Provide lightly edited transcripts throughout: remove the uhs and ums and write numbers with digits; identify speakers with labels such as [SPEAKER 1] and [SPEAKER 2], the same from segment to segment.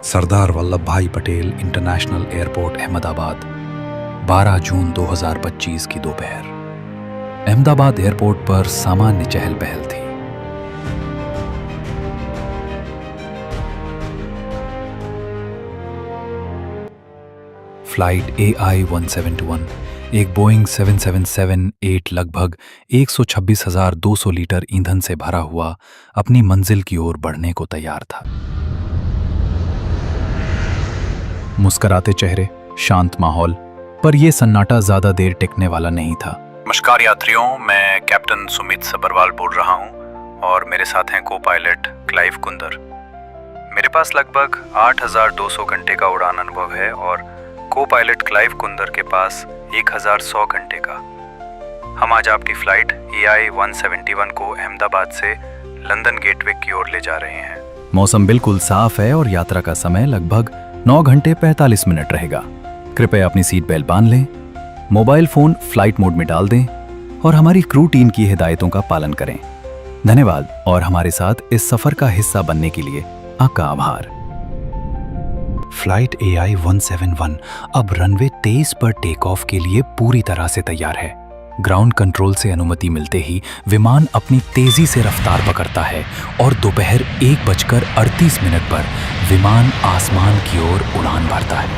[SPEAKER 1] सरदार वल्लभ भाई Patel international airport Ahmedabad 12 जून 2025 की दोपहर। अहमदाबाद एयरपोर्ट पर सामान्य चहल पहल थी। फ्लाइट AI-171 एक बोइंग 777-8 लगभग 126,200 लीटर ईंधन से भरा हुआ अपनी मंजिल की ओर बढ़ने को तैयार था। मुस्कुराते चेहरे, शांत माहौल, पर यह सन्नाटा ज्यादा देर टिकने वाला नहीं था।
[SPEAKER 2] नमस्कार यात्रियों, मैं कैप्टन सुमित सबरवाल बोल रहा हूं और मेरे साथ हैं को पायलट क्लाइव कुंदर। मेरे पास लगभग 8,200 घंटे का उड़ान अनुभव है और को पायलट क्लाइव कुंदर के पास 1,100 घंटे का। हम आज आपकी फ्लाइट AI-171 को अहमदाबाद से लंदन गेटवे की ओर ले जा रहे हैं।
[SPEAKER 1] मौसम बिल्कुल साफ है और यात्रा का समय लगभग 9 घंटे 45 मिनट रहेगा। कृपया अपनी सीट बेल्ट बांध लें, मोबाइल फोन फ्लाइट मोड में डाल दें और हमारी क्रू टीम की हिदायतों का पालन करें। धन्यवाद और हमारे साथ इस सफर का हिस्सा बनने के लिए आपका आभार। फ्लाइट AI-171 अब रनवे 23 पर टेक ऑफ के लिए पूरी तरह से तैयार है। ग्राउंड कंट्रोल से अनुमति मिलते ही विमान अपनी तेजी से रफ्तार पकड़ता है और दोपहर 1:38 पर विमान आसमान की ओर उड़ान भरता है।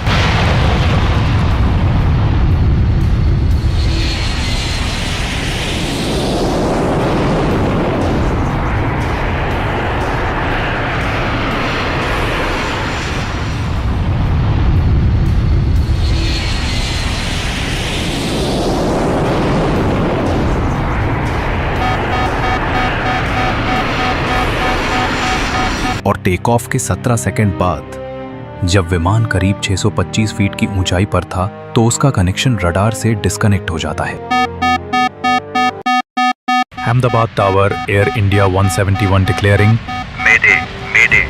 [SPEAKER 1] और टेक ऑफ के 17 सेकंड बाद जब विमान करीब 625 फीट की ऊंचाई पर था तो उसका कनेक्शन रडार से डिस्कनेक्ट हो जाता है। Ahmedabad tower Air India 171 declaring
[SPEAKER 2] mayday mayday,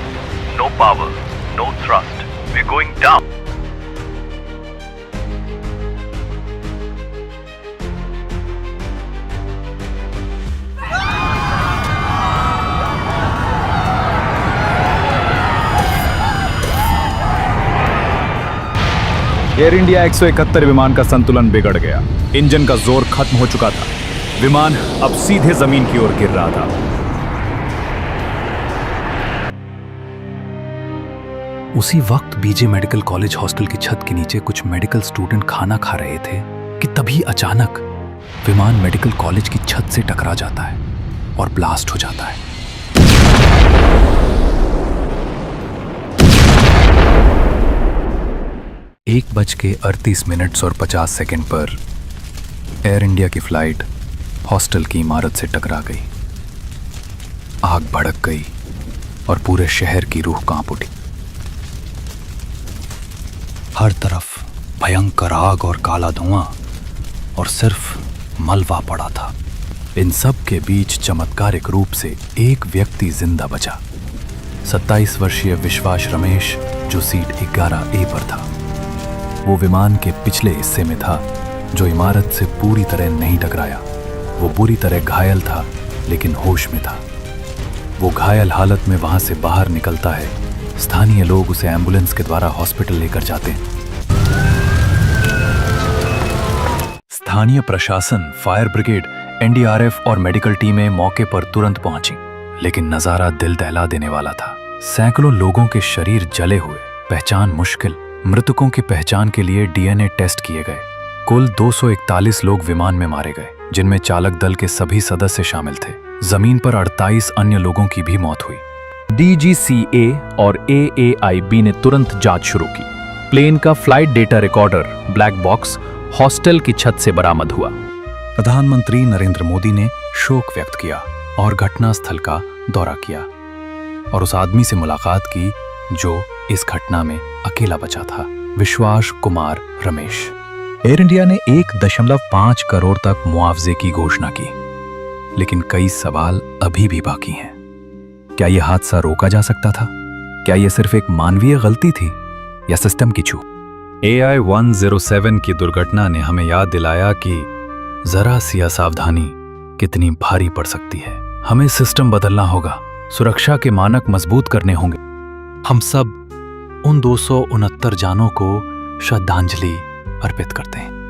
[SPEAKER 2] no power, no thrust, we are going down.
[SPEAKER 1] Air India 171 विमान का संतुलन बिगड़ गया। इंजन का जोर खत्म हो चुका था। विमान अब सीधे जमीन की ओर गिर रहा था। उसी वक्त बीजे मेडिकल कॉलेज हॉस्टल की छत के नीचे कुछ मेडिकल स्टूडेंट खाना खा रहे थे कि तभी अचानक विमान मेडिकल कॉलेज की छत से टकरा जाता है और ब्लास्ट हो जाता है। 1:38 और 50 सेकंड पर एयर इंडिया की फ्लाइट हॉस्टल की इमारत से टकरा गई। आग भड़क गई और पूरे शहर की रूह कांप उठी। हर तरफ भयंकर आग और काला धुआं और सिर्फ मलबा पड़ा था। इन सब के बीच चमत्कारिक रूप से एक व्यक्ति जिंदा बचा। 27 वर्षीय विश्वास रमेश, जो सीट 11A पर था। वो विमान के पिछले हिस्से में था जो इमारत से पूरी तरह नहीं टकराया। वो बुरी तरह घायल था लेकिन होश में था। वो घायल हालत में वहां से बाहर निकलता है। स्थानीय लोग उसे एम्बुलेंस के द्वारा हॉस्पिटल लेकर जाते हैं। स्थानीय प्रशासन, फायर ब्रिगेड, NDRF और मेडिकल टीमें मौके पर तुरंत पहुंची, लेकिन नजारा दिल दहला देने वाला था। सैकड़ों लोगों के शरीर जले हुए, पहचान मुश्किल। मृतकों की पहचान के लिए DNA टेस्ट किए गए। कुल 241 लोग विमान में मारे गए, जिनमें चालक दल के सभी सदस्य शामिल थे। जमीन पर 48 अन्य लोगों की भी मौत हुई। DGCA और AAIB ने तुरंत जांच शुरू की। प्लेन का flight data recorder black box hostel की छत से बरामद हुआ। प्रधानमंत्री नरेंद्र मोदी ने शोक व्यक्त किया और घटनास्थल का दौरा किया और उस आदमी से मुलाकात की जो इस घटना में अकेला बचा था, विश्वास कुमार रमेश। एयर इंडिया ने 1.5 करोड़ तक मुआवजे की घोषणा की, लेकिन कई सवाल अभी भी बाकी हैं। क्या यह हादसा रोका जा सकता था? क्या यह सिर्फ एक मानवीय गलती थी या सिस्टम की चूक? AI-107 की दुर्घटना ने हमें याद दिलाया कि जरा सी असावधानी कितनी भारी पड़ सकती है। हमें सिस्टम बदलना होगा, सुरक्षा के मानक मजबूत करने होंगे। हम सब उन 269 जानों को श्रद्धांजलि अर्पित करते हैं।